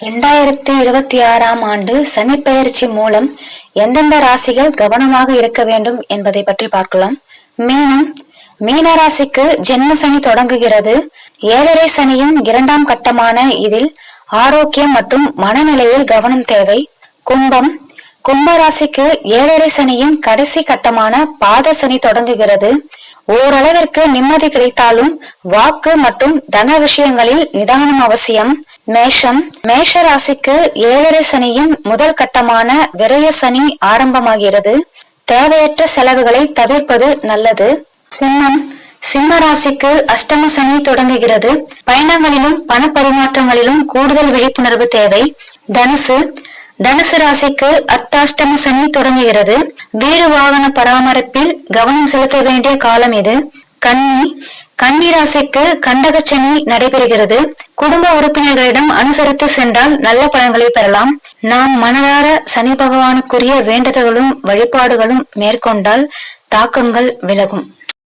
2026ஆம் ஆண்டு சனி பெயர்ச்சி மூலம் எந்தெந்த ராசிகள் கவனமாக இருக்க வேண்டும் என்பதை பற்றி பார்க்கலாம். மீன ராசிக்கு ஜென்ம சனி தொடங்குகிறது. 7.5 சனியின் 2ஆம் கட்டமான இதில் ஆரோக்கியம் மற்றும் மனநிலையில் கவனம் தேவை. கும்ப ராசிக்கு 7.5 சனியின் கடைசி கட்டமான பாத சனி தொடங்குகிறது. ஓரளவிற்கு நிம்மதி கிடைத்தாலும் வாக்கு மற்றும் தன விஷயங்களில் நிதானம் அவசியம். மேஷ ராசிக்கு 7.5 சனியின் முதல் கட்டமான விரய சனி ஆரம்பமாகிறது. தேவையற்ற செலவுகளை தவிர்ப்பது நல்லது. சிம்ம ராசிக்கு அஷ்டம சனி தொடங்குகிறது. பயணங்களிலும் பண பரிமாற்றங்களிலும் கூடுதல் விழிப்புணர்வு தேவை. தனுசு ராசிக்கு அர்த்தாஷ்டம சனி தொடங்குகிறது. வீடு வாகன பராமரிப்பில் கவனம் செலுத்த வேண்டிய காலம் இது. கன்னி ராசிக்கு கண்டக சனி நடைபெறுகிறது. குடும்ப உறுப்பினர்களிடம் அனுசரித்து சென்றால் நல்ல பலன்களை பெறலாம். நாம் மனதார சனி பகவானுக்குரிய வேண்டுதல்களும் வழிபாடுகளும் மேற்கொண்டால் தாக்கங்கள் விலகும்.